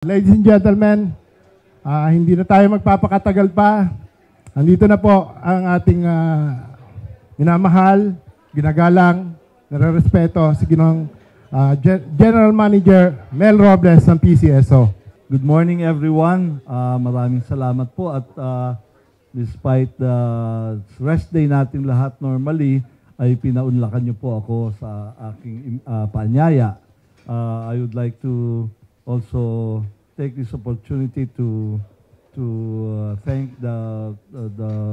Ladies and gentlemen, hindi na tayo magpapakatagal pa. Andito na po ang ating minamahal, ginagalang, nare-respeto si Ginong General Manager Mel Robles ng PCSO. Good morning everyone. Maraming salamat po at despite the rest day natin lahat normally, ay pinaunlakan niyo po ako sa aking paanyaya. I would like to also take this opportunity to thank the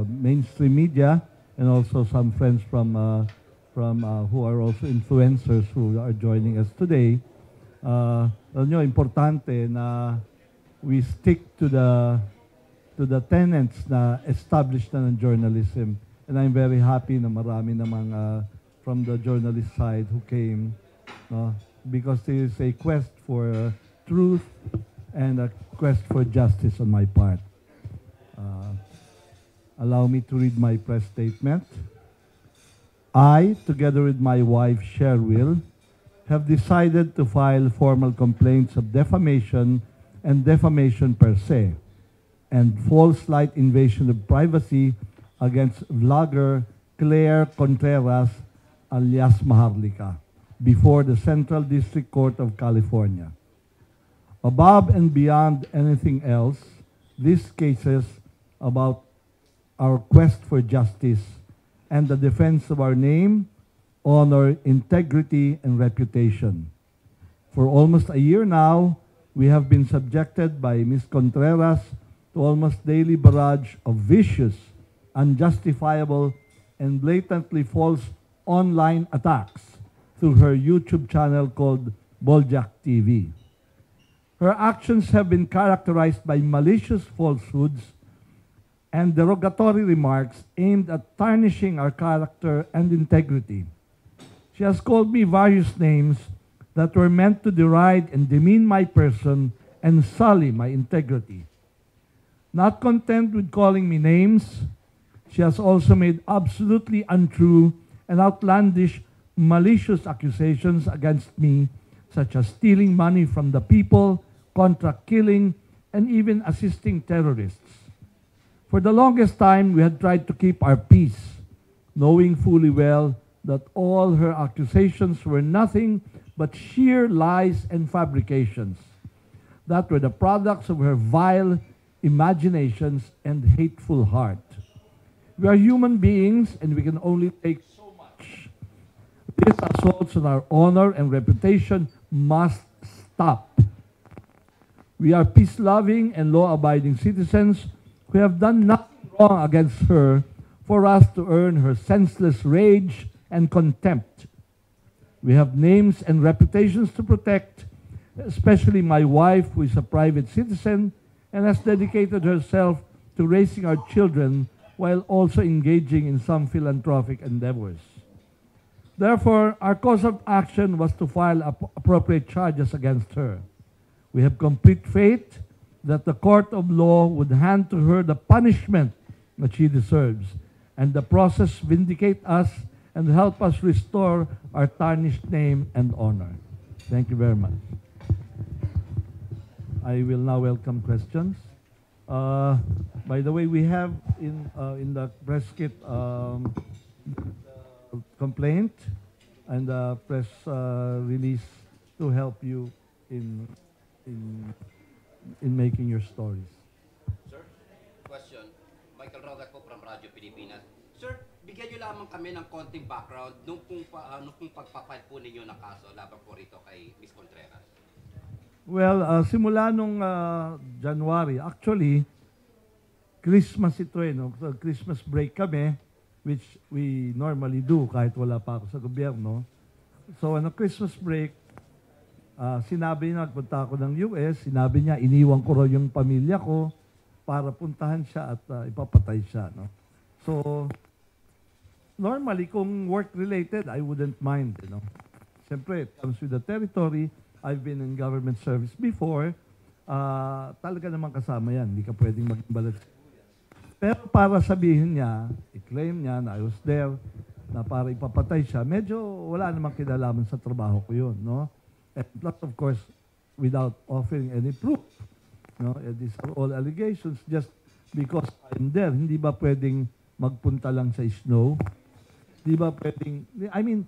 mainstream media and also some friends from who are also influencers who are joining us today. Alam nyo, importante na we stick to the tenets na established na ng journalism. And I'm very happy na marami namang from the journalist side who came, no? Because there is a quest for truth and a quest for justice on my part. Allow me to read my press statement. I, together with my wife Sherwill, have decided to file formal complaints of defamation and defamation per se, and false light invasion of privacy against vlogger Claire Contreras alias Maharlika before the Central District Court of California. Above and beyond anything else, these cases about our quest for justice and the defense of our name, honor, integrity, and reputation. For almost a year now, we have been subjected by Ms. Contreras to almost daily barrage of vicious, unjustifiable, and blatantly false online attacks through her YouTube channel called Boljak TV. Her actions have been characterized by malicious falsehoods and derogatory remarks aimed at tarnishing our character and integrity. She has called me various names that were meant to deride and demean my person and sully my integrity. Not content with calling me names, she has also made absolutely untrue and outlandish malicious accusations against me, such as stealing money from the people, contract killing, and even assisting terrorists. For the longest time, we had tried to keep our peace, knowing fully well that all her accusations were nothing but sheer lies and fabrications that were the products of her vile imaginations and hateful heart. We are human beings and we can only take so much. These assaults on our honor and reputation must stop. We are peace-loving and law-abiding citizens who have done nothing wrong against her for us to earn her senseless rage and contempt. We have names and reputations to protect, especially my wife, who is a private citizen and has dedicated herself to raising our children while also engaging in some philanthropic endeavors. Therefore, our course of action was to file appropriate charges against her. We have complete faith that the court of law would hand to her the punishment that she deserves, and the process vindicate us and help us restore our tarnished name and honor. Thank you very much. I will now welcome questions. By the way, we have in the press kit complaint and the press release to help you in making your stories. Sir, question. Michael Rogat po from Radyo Pilipinas. Sir, bigyan niyo lamang kami ng konting background nung pagpapile po ninyo ng kaso laban po rito kay Ms. Contreras. Well, simula nung January, actually, Christmas ito no? So, Christmas break kami, which we normally do kahit wala pa ako sa gobyerno. So, Christmas break, sinabi niya, nagpunta ako ng US, sinabi niya, iniwan ko raw yung pamilya ko para puntahan siya at ipapatay siya. No? So, normally, kung work-related, I wouldn't mind. Siyempre, it comes with the territory. I've been in government service before. Talaga naman kasama yan. Hindi ka pwedeng magbalat. Pero para sabihin niya, i-claim niya na I was there, na para ipapatay siya, medyo wala namang kinalaman sa trabaho ko yun. No? And plus, of course, without offering any proof. No, these are all allegations just because I'm there. Hindi ba pwedeng magpunta lang sa snow? Hindi ba pwedeng, I mean,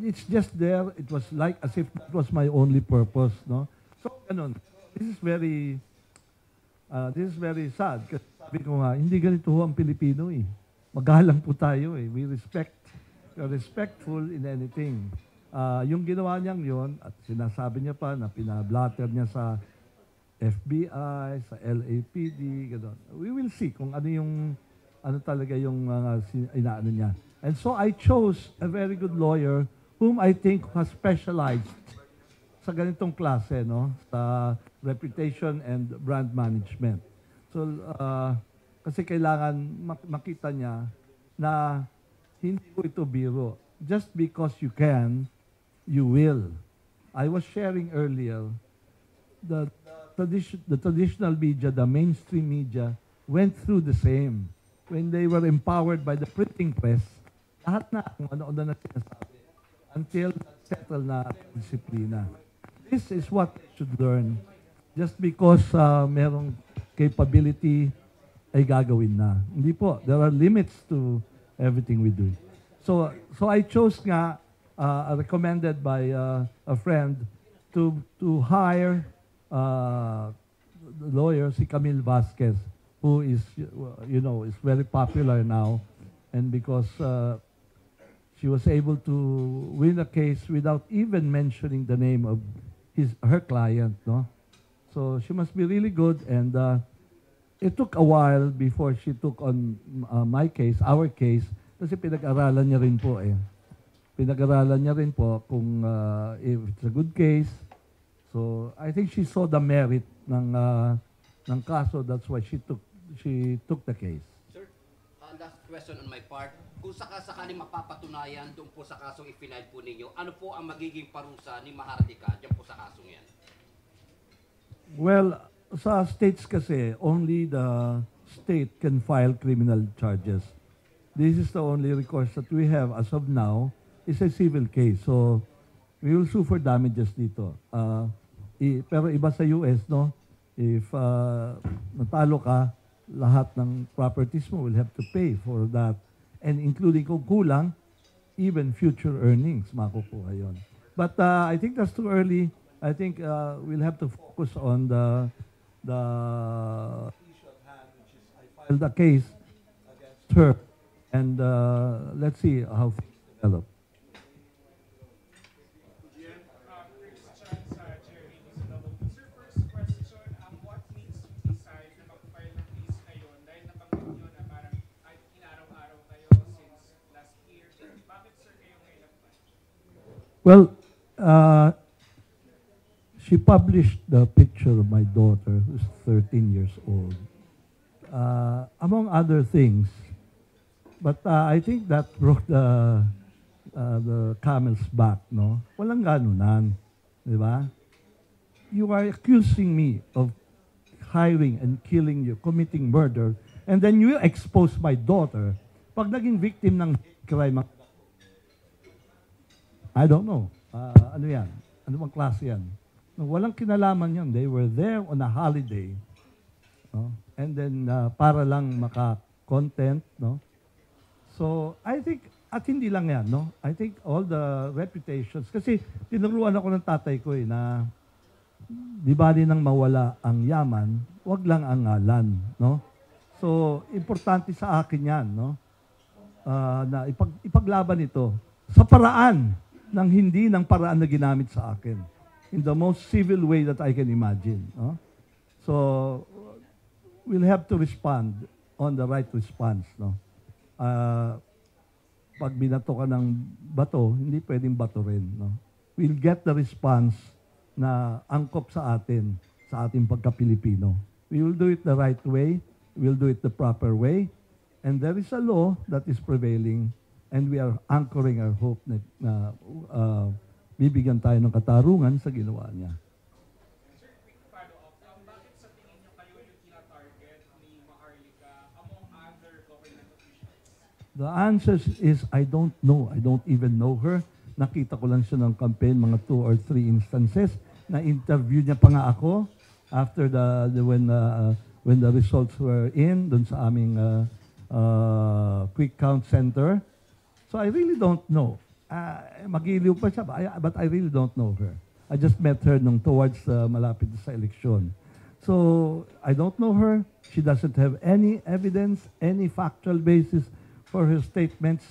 it's just there. It was like as if that was my only purpose, no? So, ganun. This is very sad. Kasi sabi ko nga, hindi ganito ho ang Pilipino eh. Magalang po tayo eh. We are respectful in anything. Yung ginawa niyang yon at sinasabi niya pa na pinablatter niya sa FBI, sa LAPD, gano'n. We will see kung ano talaga yung inaano niya. And so I chose a very good lawyer whom I think has specialized sa ganitong klase, no? Sa reputation and brand management. So, kasi kailangan makita niya na hindi ko ito biro. Just because you can, you will. I was sharing earlier the traditional media, the mainstream media, went through the same. When they were empowered by the printing press, lahat na kung ano-ano na sinasabi until settle na disiplina. This is what they should learn. Just because merong capability ay gagawin na. Hindi po. There are limits to everything we do. So I chose nga, recommended by a friend, to hire the lawyer, si Camille Vasquez, who is, is very popular now. And because she was able to win a case without even mentioning the name of her client, no? So she must be really good. And it took a while before she took on my case, our case, kasi pinag-aralan niya rin po eh. Pinag-aralan niya rin po kung if it's a good case. So I think she saw the merit ng kaso. That's why she took the case. Sir, last question on my part. Kung sakasakali mapapatunayan doon po sa kasong ipinail po ninyo, ano po ang magiging parusa ni Mahardika diyan po sa kasong yan? Well, sa states kasi, only the state can file criminal charges. This is the only recourse that we have as of now. It's a civil case. So, we will sue for damages dito. Pero iba sa US, no? If natalo ka, lahat ng properties mo will have to pay for that. And including kung kulang, even future earnings, makukuha yun. But I think that's too early. I think we'll have to focus on the issue at hand, which is I filed a case against her. And let's see how things develop. Well, she published the picture of my daughter, who's 13 years old, among other things. But I think that broke the camel's back, no? Walang ganunan, di ba? You are accusing me of hiring and killing you, committing murder, and then you expose my daughter. Pag naging victim ng crime, I don't know. Ano yan? Ano bang klase yan? Walang kinalaman yan. They were there on a holiday. No? And then, para lang maka-content. No? So, I think, at hindi lang yan, no? I think all the reputations, kasi tinuruan ako ng tatay ko na di bali nang mawala ang yaman, wag lang ang ngalan. No? So, importante sa akin yan, no? Na ipaglaban ito sa paraan ng hindi ng paraan na ginamit sa akin. In the most civil way that I can imagine. No? So, we'll have to respond on the right response. No? Pag binato ka ng bato, hindi pwedeng bato rin. No? We'll get the response na angkop sa atin, sa ating pagka-Pilipino. We will do it the right way. We'll do it the proper way. And there is a law that is prevailing. And we are anchoring our hope na bibigyan tayo ng katarungan sa ginawa niya. Sir, quick follow-up. Bakit sa tingin niyo kayo yung tina-target ni Maharlika among other government officials? The answer is, I don't know. I don't even know her. Nakita ko lang siya ng campaign, mga 2 or 3 instances. Na-interview niya pa nga ako after when the results were in dun sa aming quick count center. So I really don't know. Magiliw pa siya, but I really don't know her. I just met her nung towards malapit sa eleksyon. So I don't know her. She doesn't have any evidence, any factual basis for her statements.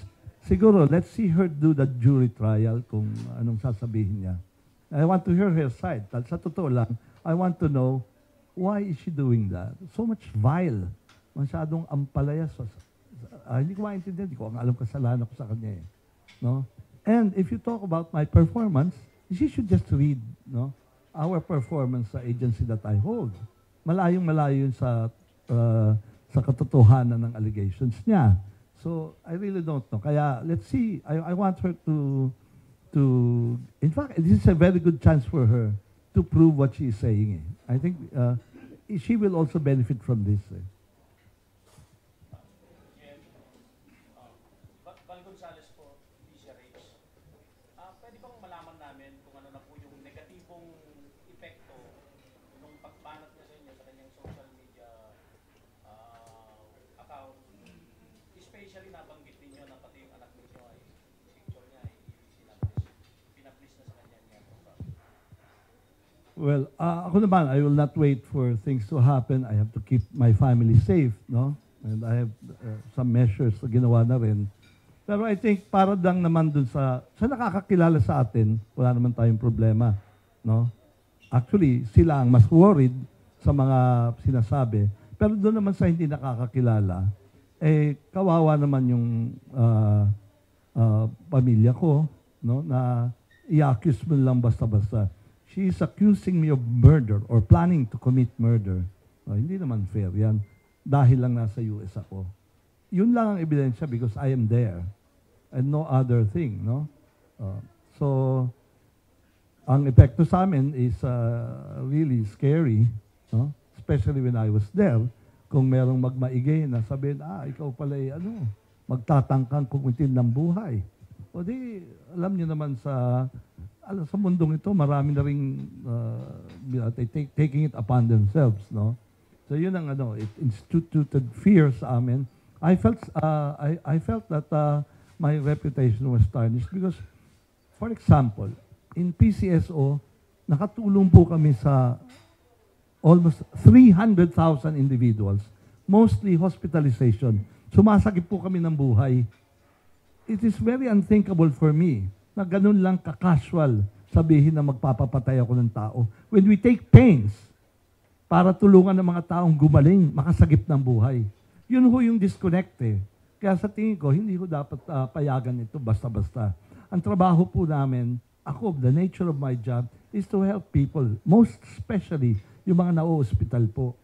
Siguro, let's see her do the jury trial kung anong sasabihin niya. I want to hear her side. Sa totoo lang, I want to know why is she doing that? So much vile. Masyadong ampalaya. Hindi ko maintindihan. Hindi ko alam kasalanan ko sa kanya. No? And if you talk about my performance, she should just read our performance sa agency that I hold. Malayong-malayo yun sa katotohanan ng allegations niya. So, I really don't know. Kaya, let's see. I want her to, in fact, this is a very good chance for her to prove what she is saying. I think she will also benefit from this. Val Gonzales po, DZRH. Pwede bang malaman namin kung ano na po yung negatibong epekto nung pagbanat niya sa inyo sa kanyang social media account? Especially nabanggit ninyo na pati yung anak ninyo ay picture niya ay pinablis na sa kanya niya. Well, ako naman, I will not wait for things to happen. I have to keep my family safe, no? And I have some measures na ginawa na rin. Pero I think para lang naman dun sa nakakakilala sa atin, wala naman tayong problema, no? Actually, sila ang mas worried sa mga sinasabi. Pero doon naman sa hindi nakakakilala, kawawa naman yung pamilya ko, no? Na i-accuse mo lang basta-basta. She is accusing me of murder or planning to commit murder. Hindi naman fair yan. Dahil lang nasa US ako. Yun lang ang ebidensya because I am there. And no other thing, no? So, ang epekto sa amin is really scary, no? Especially when I was there. Kung merong magmaigay na sabihin, ikaw pala magtatangkang kumitin ng buhay. O di, alam niyo naman sa mundong ito, marami na ring taking it upon themselves, no? So yun ang it instituted fear sa amin. I felt that my reputation was tarnished because, for example, in PCSO, nakatulong po kami sa almost 300,000 individuals, mostly hospitalization. Sumasakit po kami ng buhay. It is very unthinkable for me na ganun lang ka-casual sabihin na magpapapatay ako ng tao. When we take pains para tulungan ng mga taong gumaling, makasagip ng buhay. Yun ho yung disconnect Kaya sa tingin ko, hindi ko dapat payagan ito basta-basta. Ang trabaho po namin, the nature of my job, is to help people, most especially yung mga na-hospital po.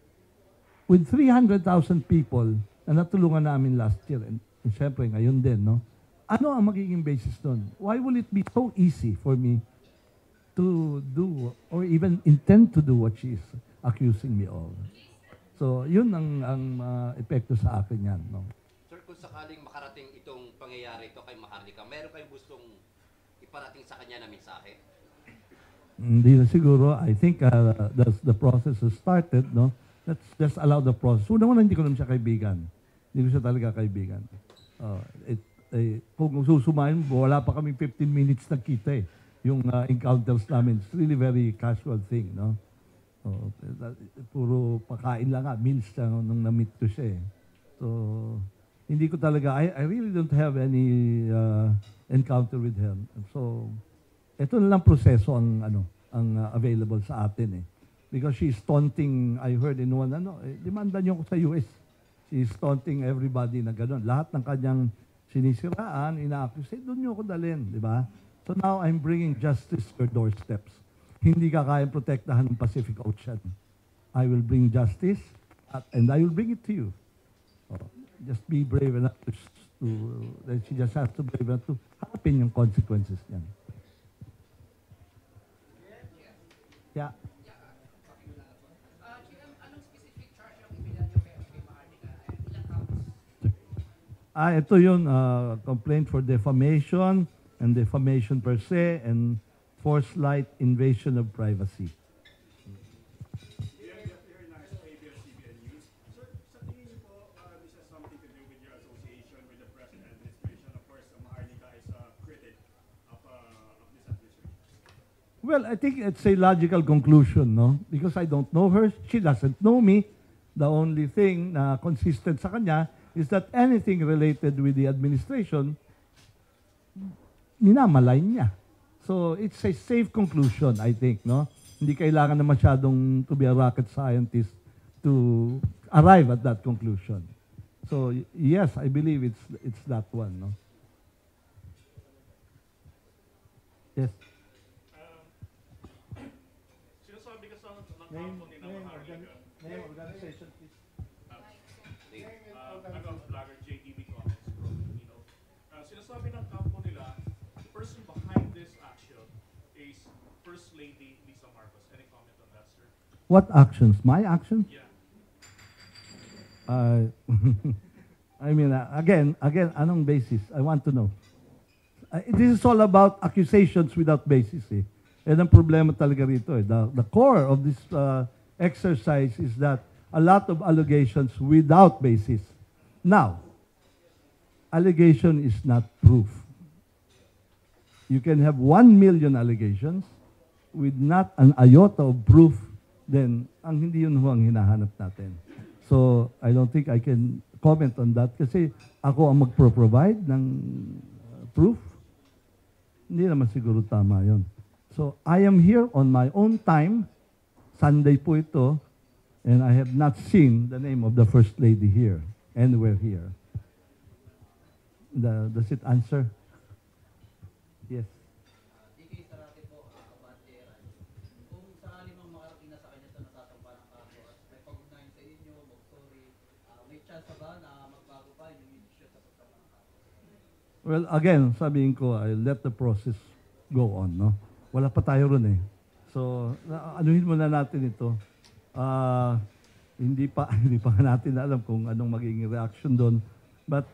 With 300,000 people na natulungan namin last year, and syempre ngayon din, no? Ano ang magiging basis nun? Why will it be so easy for me to do or even intend to do what she is accusing me of? So, yun ang epekto sa akin yan, no? Kung sakaling makarating itong pangyayari ito kay Maharlika, meron kayong gustong iparating sa kanya na mensahe? Hindi na siguro. I think the process has started, no? Let's just allow the process. Una-una, hindi ko naman siya kaibigan. Hindi ko siya talaga kaibigan. Kung susumahin mo, wala pa kami 15 minutes nagkita yung encounters namin. It's really very casual thing, no? Puro pakain lang meals siya nung na-meet ko siya So, hindi ko talaga, I really don't have any encounter with him. So, ito na lang proseso ang available sa atin Because she's taunting, I heard in one, demanda niyo ko sa US. She's taunting everybody na gano'n. Lahat ng kanyang sinisiraan, ina-accuse, doon niyo ko dalhin, di ba? So now I'm bringing justice to your doorsteps. Hindi ka kayang protektahan ng Pacific Ocean. I will bring justice and I will bring it to you. Just be brave enough she just has to be brave enough to harapin yung consequences niyan. Yeah. Anong specific charge ang ibinadyo kay Maharlika? Ilang counts? Ito yun, complaint for defamation and defamation per se and for slight invasion of privacy. Here nice ABS-CBN News. Sir, sa tingin niyo po, this has something to do with your association with the present administration. Of course, Maharlika is a critic of this administration. Well, I think it's a logical conclusion, no? Because I don't know her, she doesn't know me. The only thing na consistent sa kanya is that anything related with the administration, minamalay niya. So, it's a safe conclusion, I think, no? Hindi kailangan na masyadong to be a rocket scientist to arrive at that conclusion. So, yes, I believe it's that one, no? Yes. Sinasabi ka sa kampo ni Maharlika. Name, organization, please. Ano, vlogger JTV Comments from Filipino. Sinasabi ng kampo nila, the person behind this action is First Lady Lisa Marcos. Any comment on that, sir? What actions? My actions? Yeah. I mean, again, anong basis? I want to know. This is all about accusations without basis. Eh. Yan ang problema talaga rito. Eh. The core of this exercise is that a lot of allegations without basis. Now, allegation is not proof. You can have 1 million allegations with not an iota of proof, then ang hindi yun ho ang hinahanap natin. So, I don't think I can comment on that kasi ako ang magpro-provide ng proof. Hindi naman siguro tama yun. So, I am here on my own time. Sunday po ito. And I have not seen the name of the First Lady here, anywhere here. Does it answer? Yes. DK Sarate po, kabanderan. Kung sakali mang makarating na sa kanya sa nasasampa ng kaso at may pag-ugnayan sa inyo, mag-sorry, may chance ba na magbago pa yung issue sa pagsampa ng kaso? Well, again, sabihin ko, I'll let the process go on, no? Wala pa tayo ron eh. So, anuhin muna natin ito. Hindi pa natin alam kung anong magiging reaction doon. But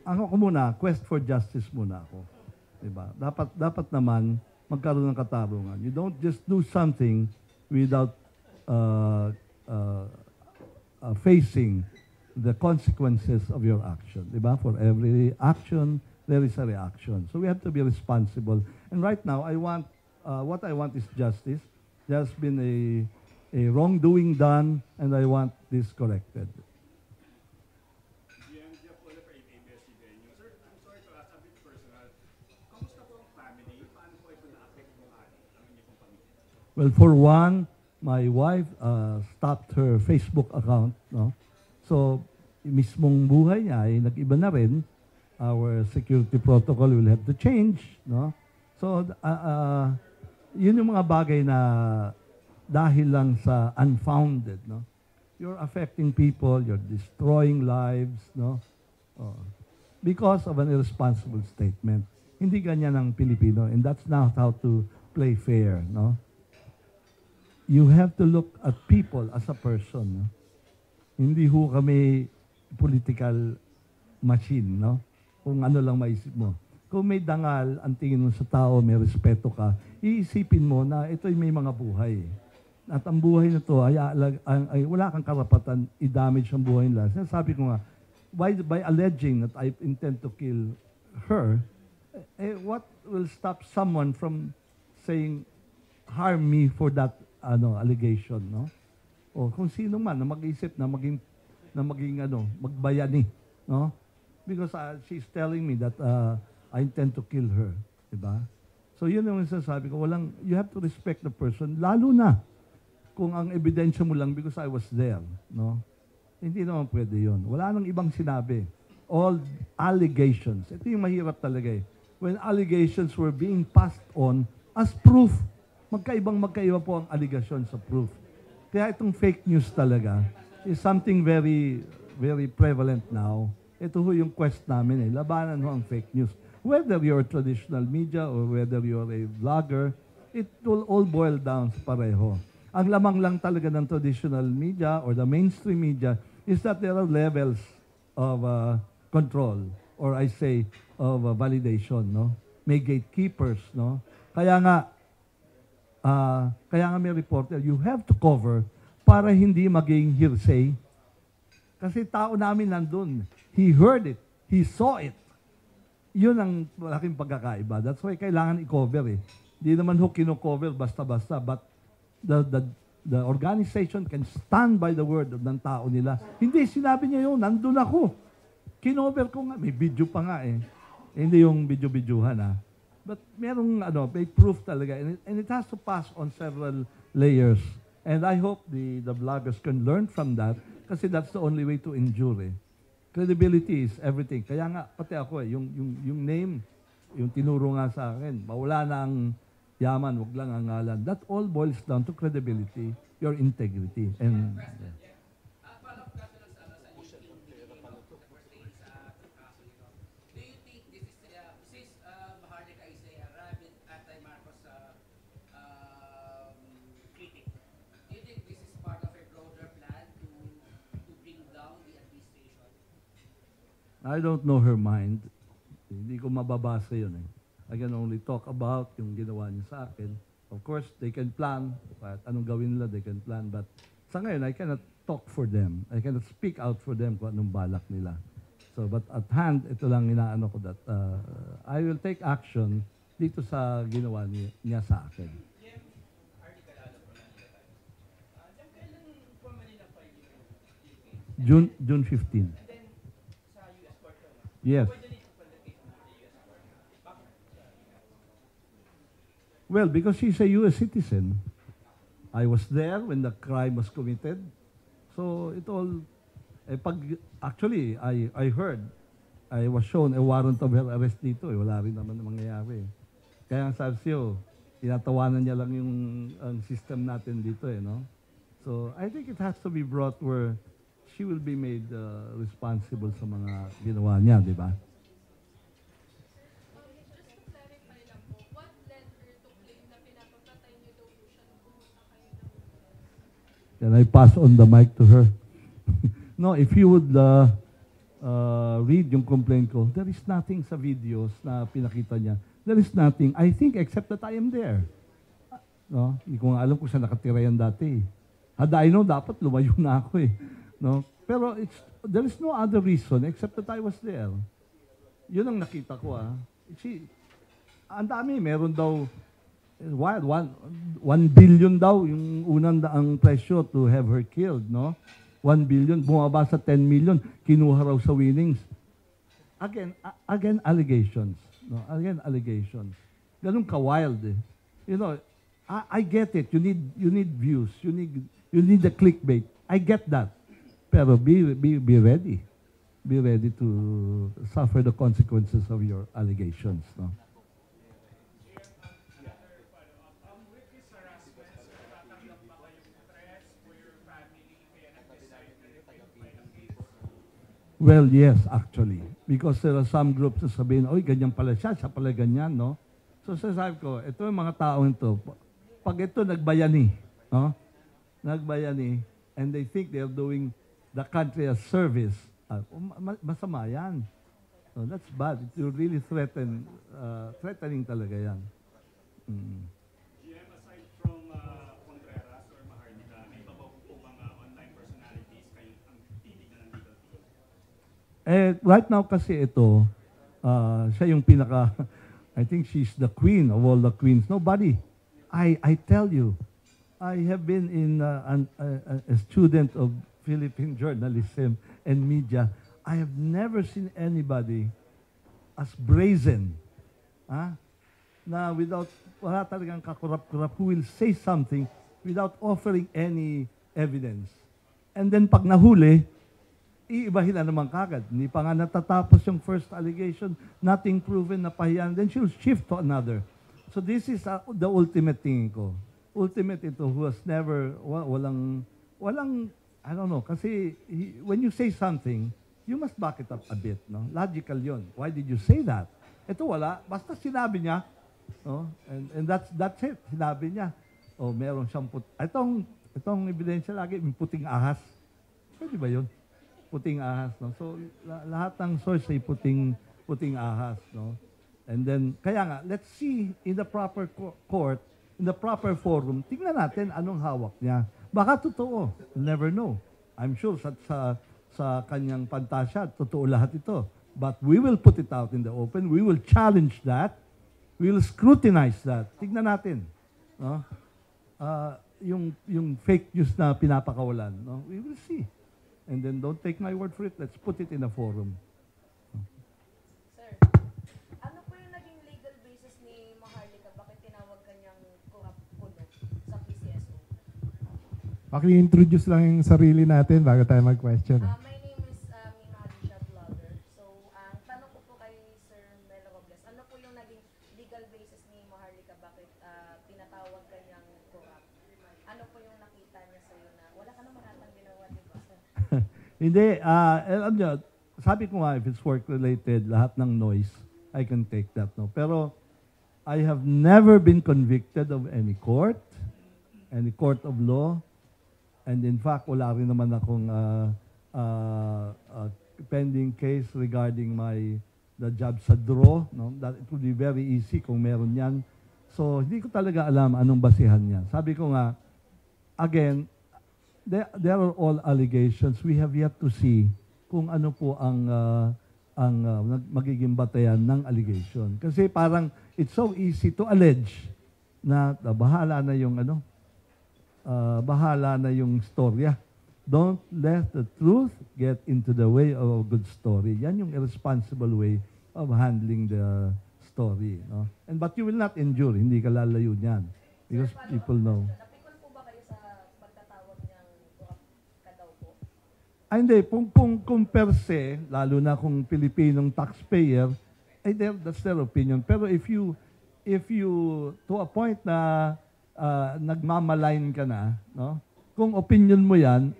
ako muna, quest for justice muna ako. Diba? Dapat naman magkaroon ng katarungan. You don't just do something without facing the consequences of your action. Diba? For every action, there is a reaction. So we have to be responsible. And right now, what I want is justice. There's been a wrongdoing done, and I want this corrected. Yan, Jeff Walla for ABS-CBN News. Sir, I'm sorry to ask a bit personal. Kamusta po ang family? Paano po ito na-affect ng inyong pong pamilya? Well, for one, my wife stopped her Facebook account. No? So, mismong buhay niya ay nag-iba na rin. Our security protocol will have to change. No? So, yun yung mga bagay na dahil lang sa unfounded, no? You're affecting people, you're destroying lives, no? Because of an irresponsible statement. Hindi ganyan ang Pilipino, and that's not how to play fair, no? You have to look at people as a person, no? Hindi ho kami political machine, no? Kung ano lang maisip mo. Kung may dangal, ang tingin mo sa tao, may respeto ka, iisipin mo na ito'y may mga buhay. At ang buhay na ito ay wala kang karapatan i-damage ang buhay nila. Sabi ko nga, by alleging that I intend to kill her, what will stop someone from saying, harm me for that allegation, no? O kung sino man na mag-isip na maging magbayani, no? Because she's telling me that I intend to kill her, diba? So yun yung sasabi ko, you have to respect the person, lalo na kung ang ebidensya mo lang because I was there, no? Hindi naman pwede yun. Wala nang ibang sinabi. All allegations. Ito yung mahirap talaga eh. When allegations were being passed on as proof, magkaiba po ang allegation sa proof. Kaya itong fake news talaga is something very, very prevalent now. Ito ho yung quest namin eh. Labanan ho ang fake news. Whether you're traditional media or whether you're a vlogger, it will all boil down sa pareho. Ang lamang lang talaga ng traditional media or the mainstream media is that there are levels of control or I say of validation, no? May gatekeepers, no? Kaya nga kaya nga may reporter, you have to cover para hindi maging hearsay. Kasi tao namin nandun. He heard it. He saw it. Yun ang malaking pagkakaiba. That's why kailangan i-cover eh. Hindi naman ho kino-cover basta-basta. But the organization can stand by the word ng tao nila. Hindi, sinabi niya yun. Nandun ako. Kinover ko nga. May video pa nga eh. Hindi yung video-videohan ah. But merong may proof talaga. And it has to pass on several layers. And I hope the vloggers can learn from that kasi that's the only way to endure eh. Credibility is everything. Kaya nga, pati ako eh, yung name, yung tinuro nga sa akin, mawala na ang yaman, wag lang ang ngalan. That all boils down to credibility, your integrity. And Follow-up question lang sana sa issue yung first aid sa kaso nito. Do you think this is, since Maharlika is a rabid anti-Marcos critic, do you think this is part of a broader plan to bring down the administration? I don't know her mind. Hindi ko mababasa yun eh. I can only talk about yung ginawa niya sa akin. Of course, they can plan. At anong gawin nila, they can plan. But sa ngayon, I cannot talk for them. I cannot speak out for them kung anong balak nila. So, but at hand, ito lang inaano ko that I will take action dito sa ginawa niya sa akin. June 15. Yes. Well, because she's a U.S. citizen. I was there when the crime was committed. So it all, actually, I heard, I was shown a warrant of her arrest dito. Wala rin naman mangyayari. Kaya ang sabi siyo, tinatawanan niya lang yung ang system natin dito no? So I think it has to be brought where she will be made responsible sa mga ginawa niya, di ba? Just to clarify lang po, what led her to claim na pinapapatay niyo daw po siya nung pumunta kayo ng Can I pass on the mic to her? No, if you would read yung complaint ko, there is nothing sa videos na pinakita niya. There is nothing, I think, except that I am there. No? Hindi ko nga alam kung saan nakatira yan dati. Had I know, dapat lumayo na ako eh. No? Pero there is no other reason except that I was there. Yun ang nakita ko ang dami, meron daw 1 billion daw yung unang ang presyo to have her killed, no? 1 billion, bumaba sa 10 million, kinuha raw sa winnings. Again allegations, no? Again allegations. Ganun ka-wild eh. You know, I get it. You need views. You need the clickbait. I get that. Pero be ready. Be ready to suffer the consequences of your allegations, no? With this harassment, sir, tatanggap ba kayong press for your family kaya nag-decide na rin kayo file ang case? Well, yes, actually. Because there are some groups na sabihin, oy, ganyan pala siya pala ganyan, no? So sasabi ko, ito yung mga taong ito, pag ito nagbayani, no? Nagbayani, and they think they're doing the country a service, masama yan. So that's bad. It will really threatening talaga yan. GM, aside from Contreras or Maharlika, may iba ba po mga online personalities kayo ang titignan ng legal team? Right now kasi ito, siya yung pinaka, I think she's the queen of all the queens. Nobody. I tell you, I have been in a student of Philippine journalism and media. I have never seen anybody as brazen, na wala talagang kakurap-kurap, who will say something without offering any evidence. And then pag nahuli, iibahin na naman kagad. Hindi pa nga natatapos yung first allegation, nothing proven, napahiyan, then she'll shift to another. So this is the ultimate thing ko. Ultimate ito who has never, walang, I don't know, kasi when you say something, you must back it up a bit, no? Logical yun. Why did you say that? Ito wala, basta sinabi niya, no? And that's it, sinabi niya. Oh, meron siyang itong ebidensya lagi, may puting ahas. Pwede ba yun? Puting ahas, no? So, lahat ng source ay puting ahas, no? And then, kaya nga, let's see in the proper court in the proper forum, tingnan natin anong hawak niya. Baka totoo. You'll never know. I'm sure sa kanyang pantasya, totoo lahat ito. But we will put it out in the open. We will challenge that. We will scrutinize that. Tignan natin. No? Yung fake news na pinapakawalan. No? We will see. And then don't take my word for it. Let's put it in a forum. Sir, ano po yung naging legal basis ni Maharlika? Bakit tinawag kanyang corrupt puno sa PCSO? Paki-introduce lang yung sarili natin bago tayo mag-question. My name is Mina Alicia Vlogger. So, ang tanong ko po kay Sir Mel Robles, ano po yung naging legal basis ni Maharlika? Bakit tinatawag kanyang corrupt? Ano po yung nakita niya sa'yo na wala ka naman atang ginawa, di ba? Hindi, alam niyo, sabi ko nga, if it's work-related, lahat ng noise, I can take that. No? Pero, I have never been convicted of any court of law, and in fact, wala rin naman akong pending case regarding the job sa draw. No? That it would be very easy kung meron yan. So, hindi ko talaga alam anong basihan niya. Sabi ko nga, again, there are all allegations. We have yet to see kung ano po ang magiging batayan ng allegation. Kasi parang it's so easy to allege na bahala na yung storya. Don't let the truth get into the way of a good story. Yan yung irresponsible way of handling the story. No? But you will not endure. Hindi ka lalayo niyan. Because people know. Napikon po ba kayo sa pagtatawag niyang corrupt ka daw po? Hindi. Kung per se, lalo na kung Pilipinong taxpayer, that's their opinion. Pero if you, to a point na nagmamalain ka na, no? Kung opinion mo yan,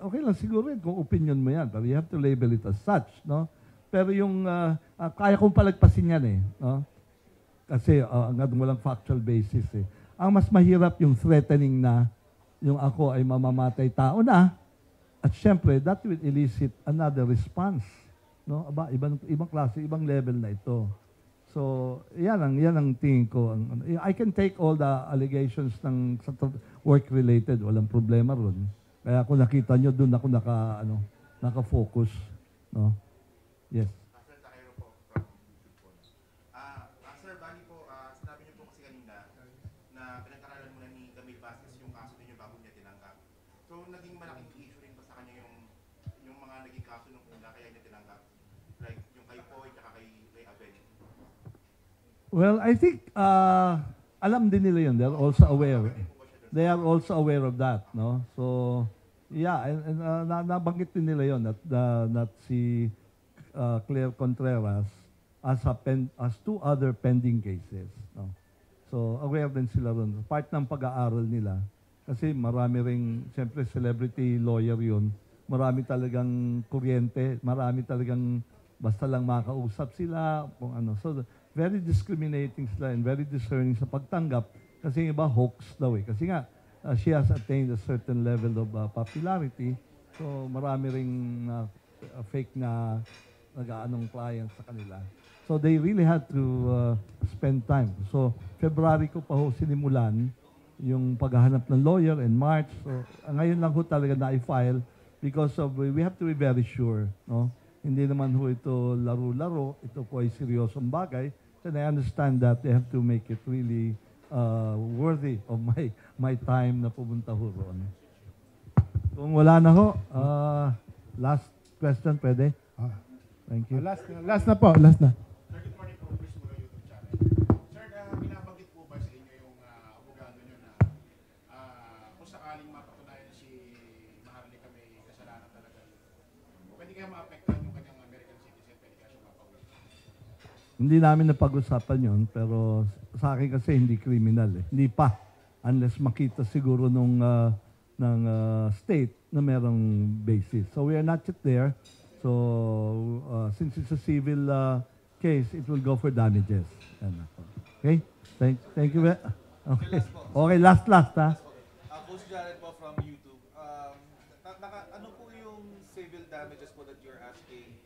okay lang siguro yun kung opinion mo yan. But you have to label it as such, no? Pero yung, kaya kong palagpasin yan eh, no? Kasi hanggang walang factual basis eh. Ang mas mahirap yung threatening na yung ako ay mamamatay tao na, at syempre, that will elicit another response, no? Ibang klase, ibang level na ito. So, yan ang tingin ko. I can take all the allegations ng work-related. Walang problema ron. Kaya kung nakita nyo, doon ako naka-focus. No? Yes. Sir Takero po from YouTube po. Sir, bali po, sinabi niyo po kasi kanina na pinag-aralan muna ni Camille Vasquez yung kaso ninyo bago niya tinanggap. So, naging malaking issue rin ba sa kanya yung mga naging kaso nung una kaya niya tinanggap? Like, yung kay Poy, tsaka kay Abel. Well, I think alam din nila yun. They're also aware. They are also aware of that, no? So, yeah, and nabanggit din nila yun that si Claire Contreras as two other pending cases, no? So, aware din sila ron. Part ng pag-aaral nila. Kasi marami ring, siyempre, celebrity lawyer yun. Marami talagang kuryente. Marami talagang basta lang makausap sila. Kung ano. So, very discriminating sila and very discerning sa pagtanggap kasi yung iba hoax daw eh. Kasi nga, she has attained a certain level of popularity. So, marami ring fake na nag-aanong clients sa kanila. So, they really had to spend time. So, February ko pa ho sinimulan yung paghahanap ng lawyer in March. So, ngayon lang ho talaga na-file because of, we have to be very sure, no? Hindi naman ho ito laro-laro. Ito po ay seryosong bagay. And I understand that they have to make it really worthy of my time na pumunta ho roon. Kung wala na ho, last question, pwede? Thank you. Last na po, last na. Sir, good morning po, Chris Muro YouTube channel. Sir, binabanggit po ba sa inyo yung abogado nyo na kung sakaling mapatunayan na si Maharlika may kasalanan talaga, pwede kaya maapektuhan yung kanyang American citizen, pwede kaya siya mapawin? Hindi namin napag-usapan yon, pero sa akin kasi hindi criminal eh. Hindi pa. Unless makita siguro ng state na merong basis. So we are not yet there. So since it's a civil case, it will go for damages. Okay? Thank you. Okay. Okay, last ha. Coach Jared po from YouTube. Ano po yung civil damages po that you're asking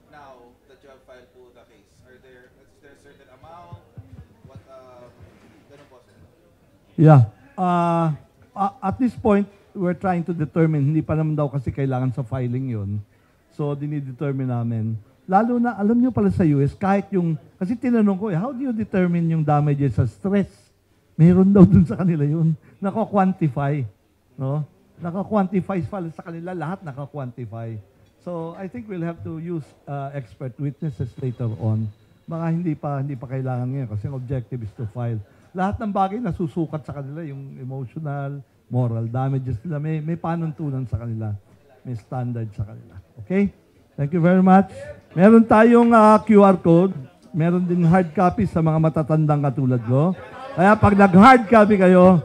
now that you have filed po the case? Is there a certain amount? What Ganun po, sir. Yeah. At this point, we're trying to determine, hindi pa naman daw kasi kailangan sa filing yun. So, dinidetermine namin. Lalo na, alam nyo pala sa US, kahit yung, kasi tinanong ko, how do you determine yung damages sa stress? Meron daw dun sa kanila yun. Naka-quantify. No? Naka-quantify pala sa kanila, lahat naka-quantify. So, I think we'll have to use expert witnesses later on. Baka hindi pa kailangan ngayon kasi ang objective is to file. Lahat ng bagay nasusukat sa kanila, yung emotional, moral damages nila. May panuntunan sa kanila. May standard sa kanila. Okay? Thank you very much. Meron tayong QR code. Meron din hard copy sa mga matatandang katulad ko. Kaya pag nag-hard copy kayo,